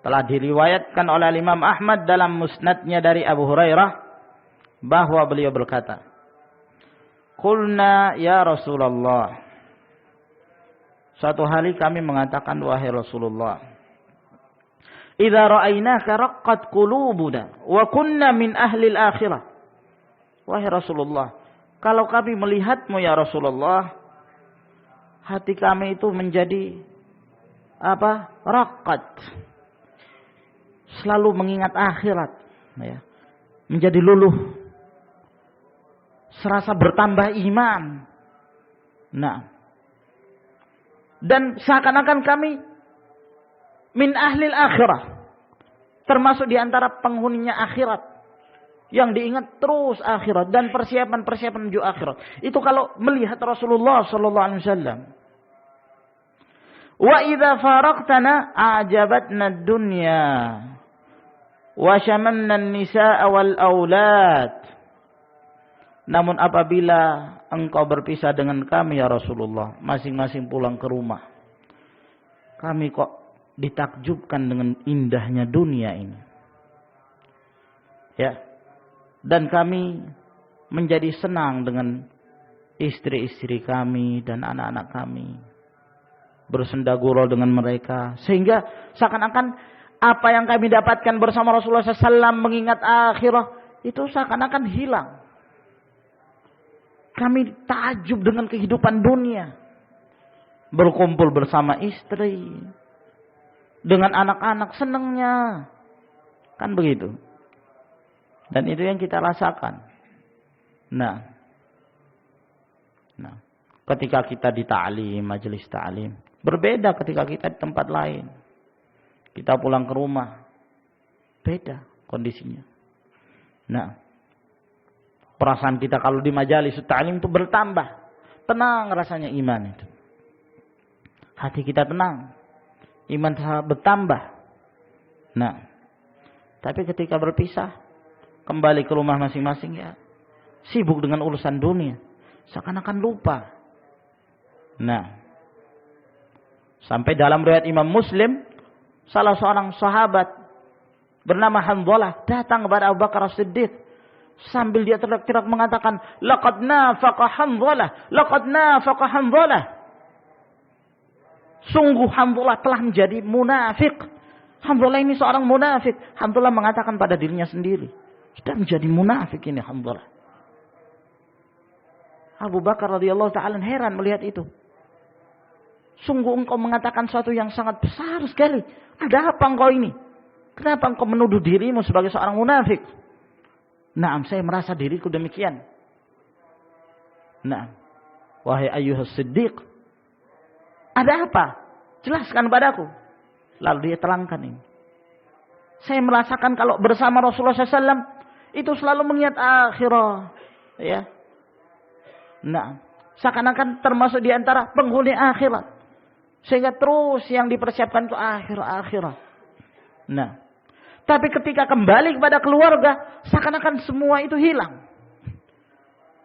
A: telah diriwayatkan oleh Imam Ahmad dalam musnadnya dari Abu Hurairah bahwa beliau berkata, Qulna ya Rasulullah, suatu hari kami mengatakan, wahai Rasulullah, idza ra'ainaka raqqat qulubuna wa kunna min ahli al-akhirah. Wahai Rasulullah, kalau kami melihatmu ya Rasulullah, hati kami itu menjadi apa? Raqqat. Selalu mengingat akhirat, ya. Menjadi luluh. Serasa bertambah iman. Nah. Dan seakan-akan kami min ahlil akhirah, termasuk di antara penghuninya akhirat. Yang diingat terus akhirat dan persiapan-persiapan menuju akhirat. Itu kalau melihat Rasulullah sallallahu alaihi wasallam. Wa idza faraqtana a'jabatna ad-dunya wa shamamna an-nisaa wal aulad. Namun apabila engkau berpisah dengan kami ya Rasulullah, masing-masing pulang ke rumah, kami kok ditakjubkan dengan indahnya dunia ini. Ya. Dan kami menjadi senang dengan istri-istri kami dan anak-anak kami. Bersendagurau dengan mereka. Sehingga seakan-akan apa yang kami dapatkan bersama Rasulullah SAW mengingat akhirah, itu seakan-akan hilang. Kami takjub dengan kehidupan dunia. Berkumpul bersama istri. Dengan anak-anak senangnya. Kan begitu. Dan itu yang kita rasakan. Nah, ketika kita di ta'lim, majelis ta'lim. Berbeda ketika kita di tempat lain. Kita pulang ke rumah. Beda kondisinya. Nah, perasaan kita kalau di majelis ta'lim itu bertambah. Tenang rasanya iman itu. Hati kita tenang. Iman bertambah. Nah, tapi ketika berpisah, kembali ke rumah masing-masing ya, sibuk dengan urusan dunia. Seakan-akan lupa. Nah, sampai dalam riwayat Imam Muslim, salah seorang sahabat bernama Hanzalah datang kepada Abu Bakar As-Siddiq sambil dia teriak-teriak mengatakan, laqad nafaqa Hanzalah, laqad nafaqa Hanzalah. Sungguh Hanzalah telah menjadi munafik. Hanzalah ini seorang munafik. Hanzalah mengatakan pada dirinya sendiri, sudah menjadi munafik ini Hanzalah. Abu Bakar radhiyallahu ta'ala heran melihat itu. Sungguh engkau mengatakan sesuatu yang sangat besar sekali. Ada apa engkau ini? Kenapa engkau menuduh dirimu sebagai seorang munafik? Naam, saya merasa diriku demikian. Naam. Wahai ayyuhas siddiq, ada apa? Jelaskan padaku. Lalu dia terangkan ini. Saya merasakan kalau bersama Rasulullah SAW itu selalu mengingat akhirah. Ya. Nah, seakan-akan termasuk di antara penghuni akhirat. Sehingga terus yang dipersiapkan itu akhirat. Nah, tapi ketika kembali kepada keluarga, seakan-akan semua itu hilang.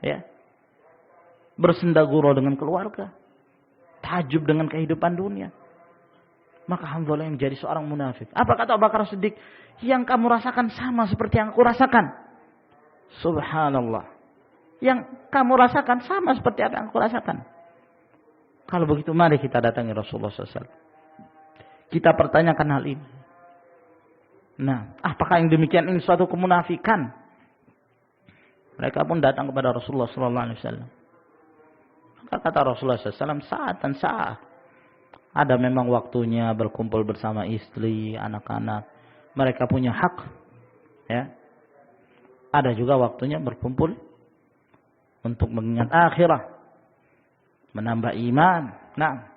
A: Ya. Bersendagurau dengan keluarga. Tahajud dengan kehidupan dunia. Maka Hanzalah yang menjadi seorang munafik. Apa kata Abu Bakar Siddiq? Yang kamu rasakan sama seperti yang aku rasakan. Subhanallah. Yang kamu rasakan sama seperti apa yang aku rasakan. Kalau begitu mari kita datangi Rasulullah SAW. Kita pertanyakan hal ini. Nah, apakah yang demikian ini suatu kemunafikan? Mereka pun datang kepada Rasulullah SAW. Maka kata Rasulullah SAW, saat dan saat. Ada memang waktunya berkumpul bersama istri, anak-anak. Mereka punya hak. Ya. Ada juga waktunya berkumpul untuk mengingat akhirat. Menambah iman. Nah,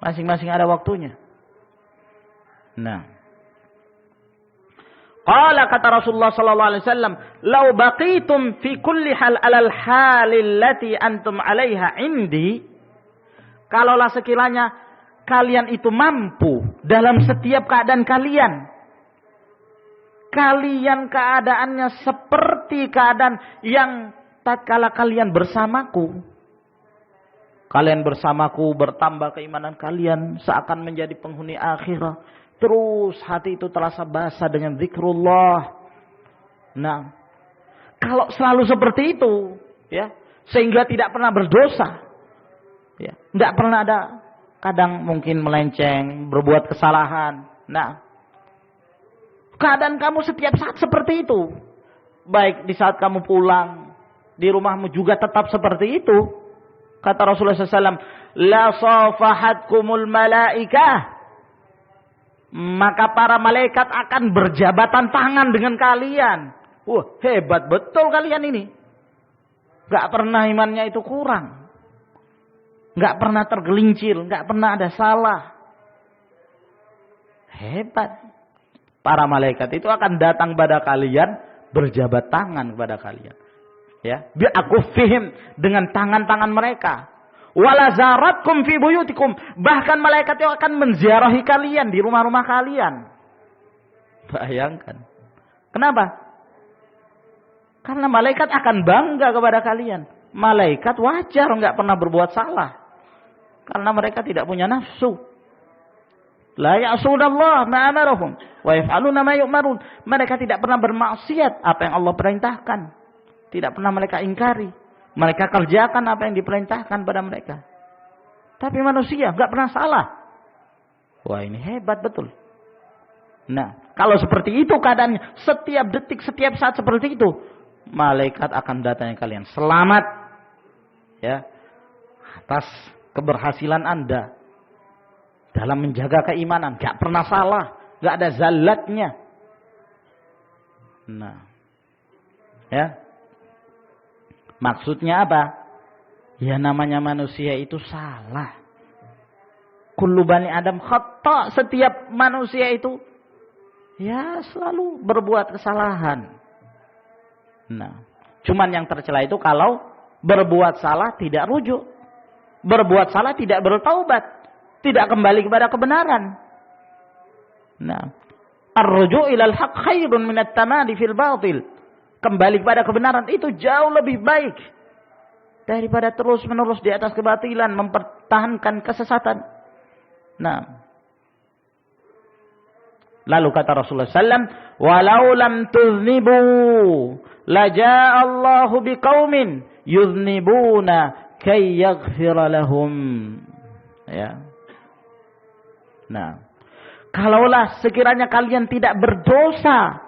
A: masing-masing ada waktunya. Nah. Qala kata Rasulullah sallallahu alaihi wasallam, "Lau baqitum fi kulli hal 'alal halil lati antum 'alaiha 'indi." Kalaulah sekiranya kalian itu mampu dalam setiap keadaan kalian. Kalian keadaannya seperti keadaan yang tatkala kalian bersamaku. Kalian bersamaku, bertambah keimanan kalian seakan menjadi penghuni akhirat. Terus hati itu terasa basah dengan zikrullah. Nah, kalau selalu seperti itu, ya, sehingga tidak pernah berdosa, ya, tidak pernah ada, kadang mungkin melenceng, berbuat kesalahan. Nah, keadaan kamu setiap saat seperti itu, baik di saat kamu pulang, di rumahmu juga tetap seperti itu. Kata Rasulullah SAW, la safahatkumul malaikah. Maka para malaikat akan berjabatan tangan dengan kalian. Wah, hebat betul kalian ini. Gak pernah imannya itu kurang. Gak pernah tergelincir, gak pernah ada salah. Hebat. Para malaikat itu akan datang pada kalian berjabat tangan kepada kalian. Ya, bi'akufihim, dengan tangan-tangan mereka. Wala zaratkum fi buyutikum, bahkan malaikat itu akan menziarahi kalian di rumah-rumah kalian. Bayangkan. Kenapa? Karena malaikat akan bangga kepada kalian. Malaikat wajar enggak pernah berbuat salah. Karena mereka tidak punya nafsu. La ya'sunallaha ma amarahum wa yaf'aluna ma yu'marun. Mereka tidak pernah bermaksiat apa yang Allah perintahkan. Tidak pernah mereka ingkari. Mereka kerjakan apa yang diperintahkan pada mereka. Tapi manusia enggak pernah salah. Wah, ini hebat betul. Nah, kalau seperti itu keadaannya, setiap detik, setiap saat seperti itu, malaikat akan datangi kalian. Selamat ya atas keberhasilan Anda dalam menjaga keimanan, enggak pernah salah, enggak ada zallatnya. Nah, ya. Maksudnya apa? Ya namanya manusia itu salah. Kullu bani Adam khata', setiap manusia itu ya selalu berbuat kesalahan. Nah, cuman yang tercela itu kalau berbuat salah tidak rujuk. Berbuat salah tidak bertaubat, tidak kembali kepada kebenaran. Nah, ar-ruju' ilal haq khairun minat tamadi fil batil. Kembali kepada kebenaran itu jauh lebih baik daripada terus-menerus di atas kebatilan, mempertahankan kesesatan. Nah, lalu kata Rasulullah SAW, walau lam tuznibu laja'a Allahu biqaumin yuznibuna kay yaghfira lahum. Ya. Nah, kalaulah sekiranya kalian tidak berdosa,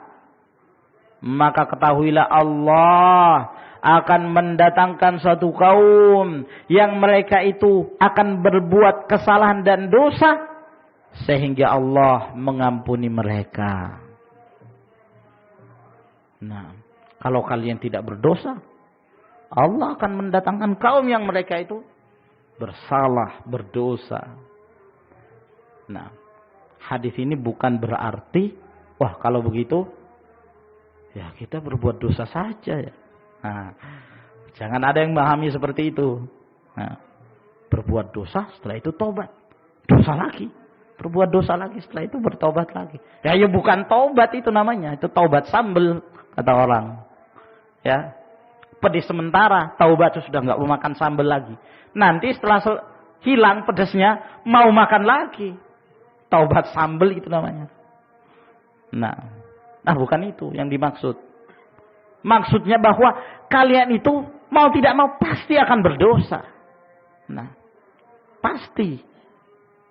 A: maka ketahuilah Allah akan mendatangkan suatu kaum yang mereka itu akan berbuat kesalahan dan dosa sehingga Allah mengampuni mereka. Nah, kalau kalian tidak berdosa, Allah akan mendatangkan kaum yang mereka itu bersalah, berdosa. Nah, hadis ini bukan berarti, wah kalau begitu ya kita berbuat dosa saja ya. Nah, jangan ada yang memahami seperti itu. Nah, berbuat dosa setelah itu tobat. Dosa lagi. Berbuat dosa lagi setelah itu bertobat lagi. Ya bukan tobat itu namanya. Itu taubat sambel kata orang. Ya. Pedis sementara, taubat sudah enggak mau makan sambel lagi. Nanti setelah hilang pedasnya mau makan lagi. Taubat sambel itu namanya. Nah, bukan itu yang dimaksud. Maksudnya bahwa kalian itu mau tidak mau pasti akan berdosa. Nah, pasti.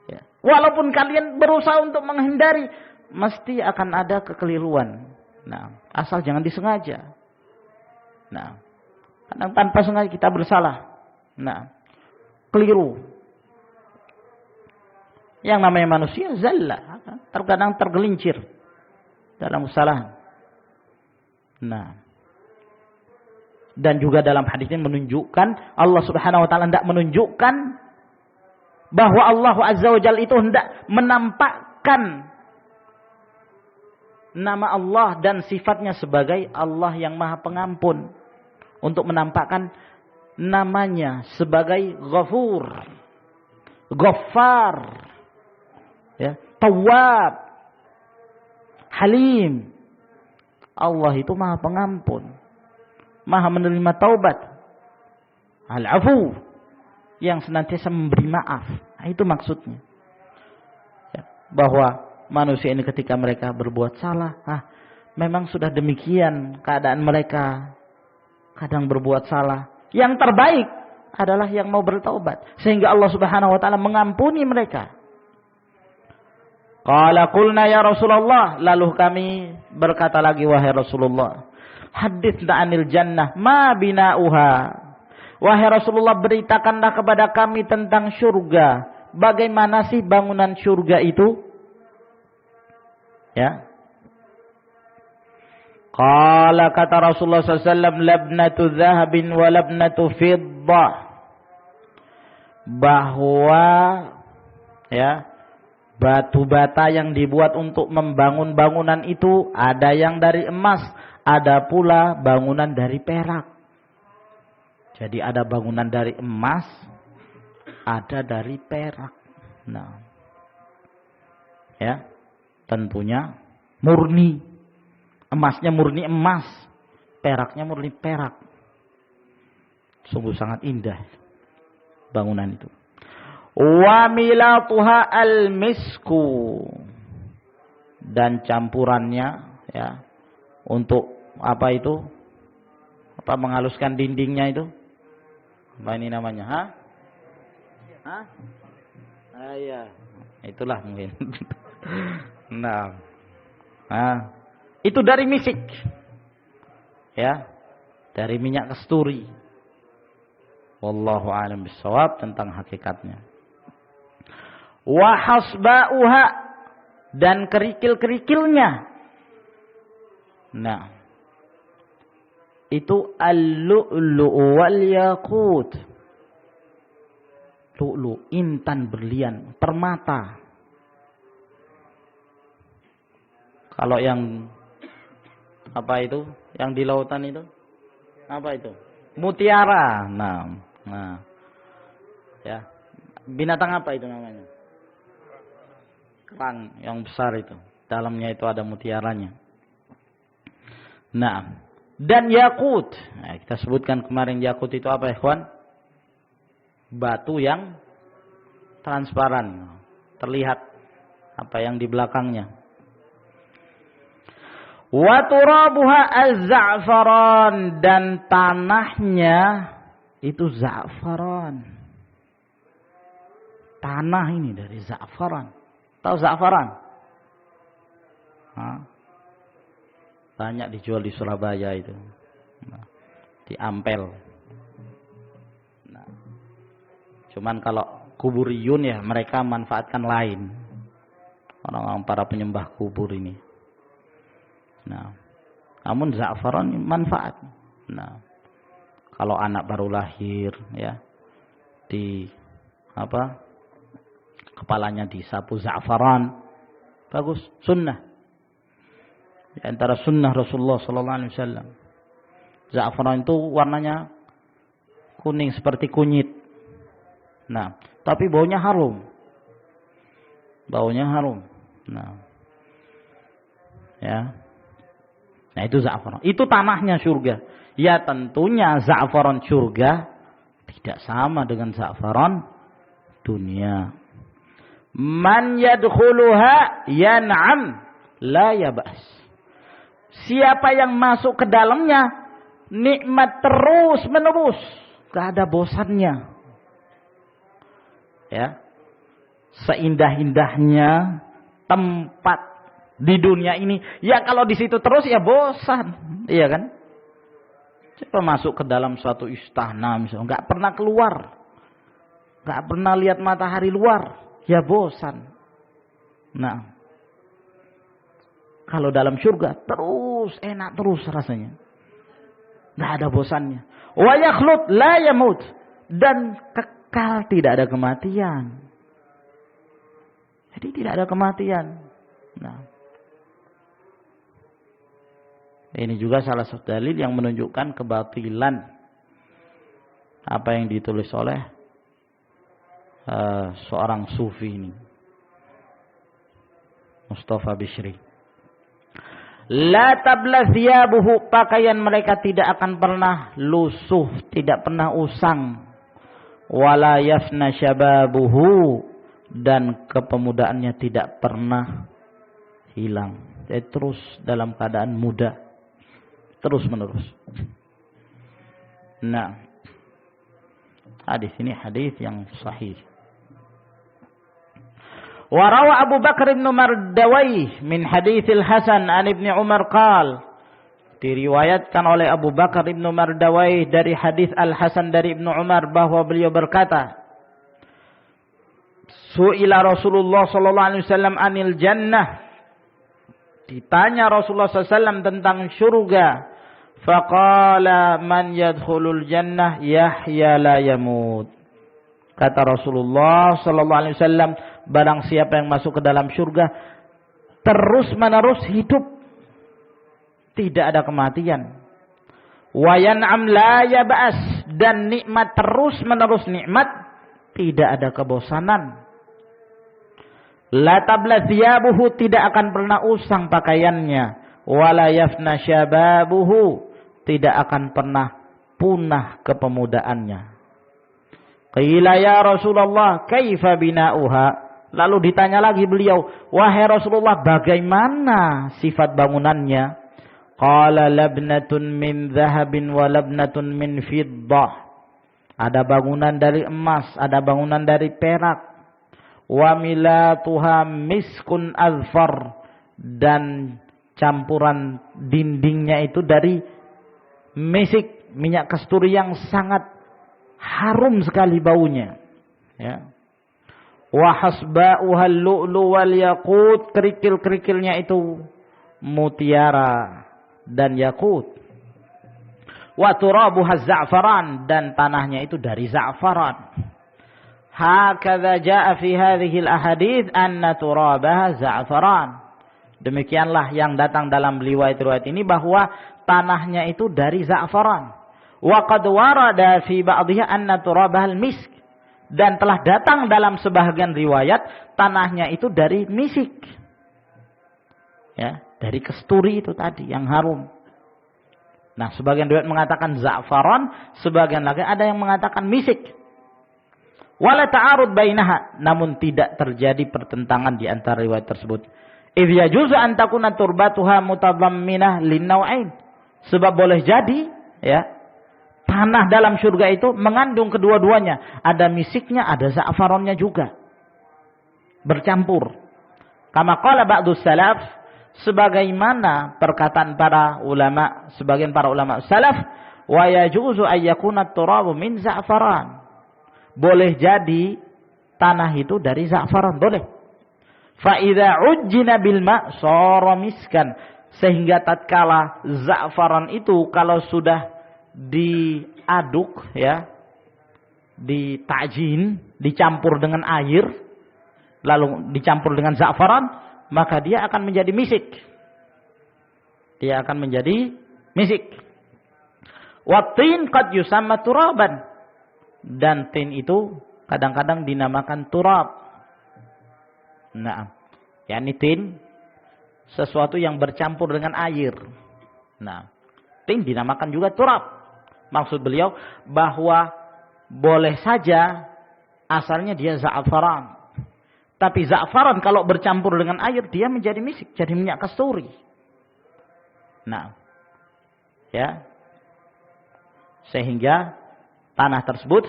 A: Ya. Walaupun kalian berusaha untuk menghindari, mesti akan ada kekeliruan. Nah, asal jangan disengaja. Nah, kadang tanpa sengaja kita bersalah. Nah, keliru. Yang namanya manusia zalla, terkadang tergelincir dalam kesalahan. Nah, dan juga dalam hadis ini menunjukkan Allah Subhanahu wa taala hendak menunjukkan bahwa Allah Azza wa Jalla itu hendak menampakkan nama Allah dan sifatnya sebagai Allah yang Maha Pengampun, untuk menampakkan namanya sebagai Ghafur, Ghaffar, ya, Tawwab, Halim. Allah itu Maha Pengampun, Maha menerima taubat, Al-Afu, yang senantiasa memberi maaf. Nah, itu maksudnya. Ya, bahwa manusia ini ketika mereka berbuat salah, memang sudah demikian keadaan mereka. Kadang berbuat salah. Yang terbaik adalah yang mau bertaubat, sehingga Allah Subhanahu wa taala mengampuni mereka. Qala qulna ya Rasulullah, lalu kami berkata lagi, wahai Rasulullah, haditsna anil jannah ma bina'uha. Wahai Rasulullah, beritakanlah kepada kami tentang surga. Bagaimana sih bangunan surga itu? Ya. Qala kata Rasulullah SAW, labnatu zahabin wa labnatu fiddah. Bahwa ya, batu bata yang dibuat untuk membangun bangunan itu ada yang dari emas, Ada pula bangunan dari perak. Jadi ada bangunan dari emas, ada dari perak. Nah, ya, tentunya murni. Emasnya murni emas, peraknya murni perak. Sungguh sangat indah bangunan itu. Wa milatuha al-misku, dan campurannya ya untuk apa itu? Apa menghaluskan dindingnya itu? Apa ini namanya? Hah? Ah iya, itulah mungkin. Nah, itu dari misik, ya, dari minyak kasturi. Wallahu a'lam bishawab tentang hakikatnya. Wa hasba'uha, dan kerikil-kerikilnya. Nah, itu al-lu'lu' wal yaqut. Lu'lu, intan berlian, permata. Kalau yang apa itu? Yang di lautan itu? Apa itu? Mutiara. Nah. Ya. Binatang apa itu namanya? Kerang yang besar itu. Dalamnya itu ada mutiaranya. Nah, dan yakut. Nah, kita sebutkan kemarin yakut itu apa, ikhwan? Batu yang transparan, terlihat apa yang di belakangnya. Wa turabuha az-za'faran, dan tanahnya itu za'faran. Tanah ini dari za'faran. Tahu za'faran? Banyak dijual di Surabaya itu. Di Ampel. Nah, cuman kalau kuburiyun ya mereka manfaatkan lain. Orang-orang para penyembah kubur ini. Nah, namun za'faran manfaat. Nah, kalau anak baru lahir ya di apa? Kepalanya disapu za'faran. Bagus, sunnah. Di antara sunnah Rasulullah sallallahu alaihi wasallam. Za'faran itu warnanya kuning seperti kunyit. Nah, tapi baunya harum. Baunya harum. Nah. Ya. Nah, itu za'faran. Itu tanahnya surga. Ya, tentunya za'faran surga tidak sama dengan za'faran dunia. Man yadkhuluha yan'am la yab'as. Siapa yang masuk ke dalamnya nikmat terus menerus, gak ada bosannya. Ya. Seindah-indahnya tempat di dunia ini, ya kalau di situ terus ya bosan, iya kan? Coba masuk ke dalam suatu istana misalnya, nggak pernah keluar, nggak pernah lihat matahari luar, ya bosan. Nah, kalau dalam surga terus enak terus rasanya, nggak ada bosannya. Wa yakhlut la yamut, dan kekal, tidak ada kematian. Jadi tidak ada kematian. Nah, ini juga salah satu dalil yang menunjukkan kebatilan apa yang ditulis oleh seorang sufi ini, Mustafa Bishri. La tabla thiyabuhu, pakaian mereka tidak akan pernah lusuh, tidak pernah usang. Wala yafna syababuhu, dan kepemudaannya tidak pernah hilang. Jadi terus dalam keadaan muda, terus menerus. Nah, hadis ini hadis yang sahih. Wa rawa Abu Bakar bin Mardawayh min haditsil Hasan an Ibnu Umar qala, diriwayatkan oleh Abu Bakar bin Mardawayh dari hadis Al-Hasan dari Ibnu Umar bahwa beliau berkata, Su'ila Rasulullah sallallahu alaihi wasallam anil jannah, ditanya Rasulullah SAW tentang surga. Faqala man yadkhulul jannah yahya la yamut. Kata Rasulullah sallallahu alaihi wasallam, barang siapa yang masuk ke dalam surga terus menerus hidup, tidak ada kematian. Wa yan'am la yab'as, dan nikmat terus menerus nikmat, tidak ada kebosanan. La tabla thiyabuhu, tidak akan pernah usang pakaiannya. Wa la yafna syababuhu, tidak akan pernah punah kepemudaannya. Qila ya Rasulullah kaifa bina'uha, lalu ditanya lagi beliau, wahai Rasulullah, bagaimana sifat bangunannya? Qala labnatun min dhahabin wa labnatun min fiddah. Ada bangunan dari emas, ada bangunan dari perak. Wa milatuha miskun azfar, dan campuran dindingnya itu dari misik, minyak kasturi yang sangat harum sekali baunya. Ya. Wa hasba'uha al-lu'lu wal yaqut, kerikil-kerikilnya itu mutiara dan yakut. Wa turabuha za'faran, dan tanahnya itu dari za'faran. Hakadha jaa fi hadhihi al-ahadits anna turabaha za'faran. Demikianlah yang datang dalam riwayat-riwayat ini bahwa tanahnya itu dari za'faran. Wa qad warada fi ba'dihha anna turabaha al-misk, dan telah datang dalam sebahagian riwayat tanahnya itu dari misik. Ya, dari kasturi itu tadi yang harum. Nah, sebagian riwayat mengatakan za'faran, sebagian lagi ada yang mengatakan misik. Wala ta'arud bainaha, namun tidak terjadi pertentangan di antara riwayat tersebut. Idh yajuzu an takuna turbatuha mutadamminah lin-naw'ain. Sebab boleh jadi, ya, tanah dalam surga itu mengandung kedua-duanya. Ada misiknya, ada za'faronnya juga. Bercampur. Kama qala ba'du salaf, sebagaimana perkataan para ulama, sebagian para ulama salaf, wa yajuzu ayyakuna turabu min za'faran. Boleh jadi tanah itu dari za'faran, boleh. Fa idza ujjina bil ma' sara miskan, sehingga tatkala za'faran itu kalau sudah diaduk, ya, ditajin, dicampur dengan air, lalu dicampur dengan za'faran, maka dia akan menjadi misik. Dia akan menjadi misik. Wat-tin qad yusamma turaban, dan tin itu kadang-kadang dinamakan turab. Nah, yakni tin sesuatu yang bercampur dengan air. Nah, tin dinamakan juga turab. Maksud beliau bahwa boleh saja asalnya dia za'faran. Tapi za'faran kalau bercampur dengan air dia menjadi misik, jadi minyak kasturi. Nah, ya. Sehingga tanah tersebut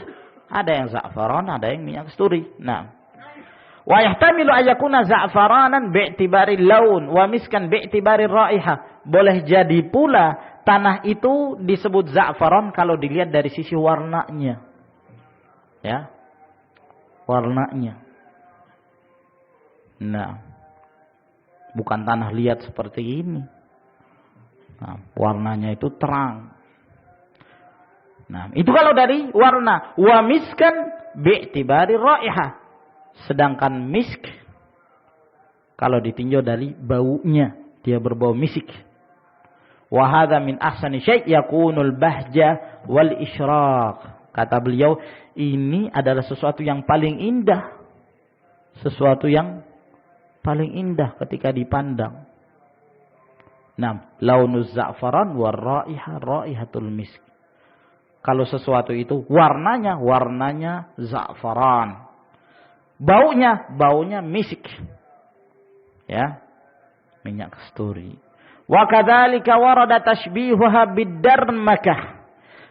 A: ada yang za'faran, ada yang minyak kasturi. Nah, wa yahtamilu ayyakuna za'faranan bi'tibari laun wa miskan bi'tibari raihah. Boleh jadi pula tanah itu disebut za'faran kalau dilihat dari sisi warnanya. Ya. Warnanya. Nah, bukan tanah liat seperti ini. Nah, warnanya itu terang. Nah, itu kalau dari warna. Wa miskan bi'tibari raihah. Sedangkan misk kalau ditinjau dari baunya, dia berbau misik. Wa hadza min ahsani syai' yakunul bahja wal isyraq. Kata beliau, ini adalah sesuatu yang paling indah. Sesuatu yang paling indah ketika dipandang. Nah, launuz za'faran war raihah raihatul misk. Kalau sesuatu itu warnanya za'faran. Baunya misik. Ya. Minyak kasturi. Wa kadzalika warada tashbihuha bid-darmakah.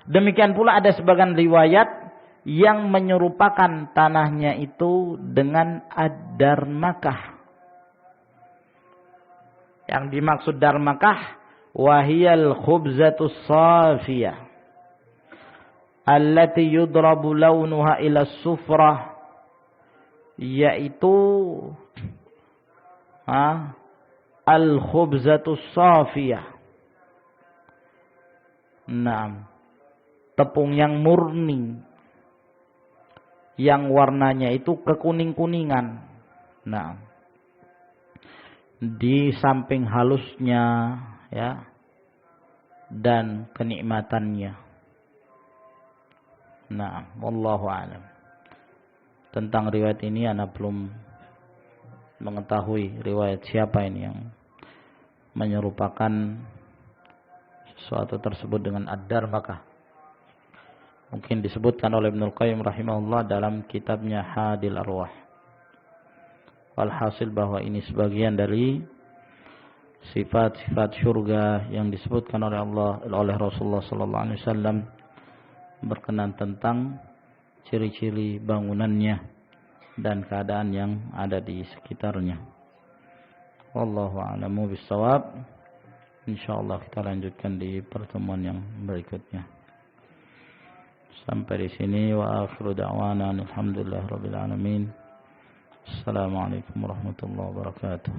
A: Demikian pula ada sebagian riwayat yang menyerupakan tanahnya itu dengan ad-darmakah. Yang dimaksud darmakah wahiyal khubzatus safiyah allati yudrabu launuha ila sufrah, yaitu al-khubzatus safiyah. Nah, tepung yang murni yang warnanya itu kekuning-kuningan. Nah, di samping halusnya, ya, dan kenikmatannya. Nah, wallahu a'lam. Tentang riwayat ini ana belum mengetahui riwayat siapa ini yang menyerupakan sesuatu tersebut dengan ad-darmakah. Mungkin disebutkan oleh Ibnul Qayyim rahimahullah dalam kitabnya Hadil Arwah. Walhasil bahwa ini sebagian dari sifat-sifat syurga yang disebutkan oleh Rasulullah sallallahu alaihi wasallam berkenaan tentang ciri-ciri bangunannya dan keadaan yang ada di sekitarnya. Wallahu a'lamu bissawab. Insyaallah kita lanjutkan di pertemuan yang berikutnya. Sampai di sini wa akhiru da'wana alhamdulillahirabbil alamin. Assalamualaikum warahmatullahi wabarakatuh.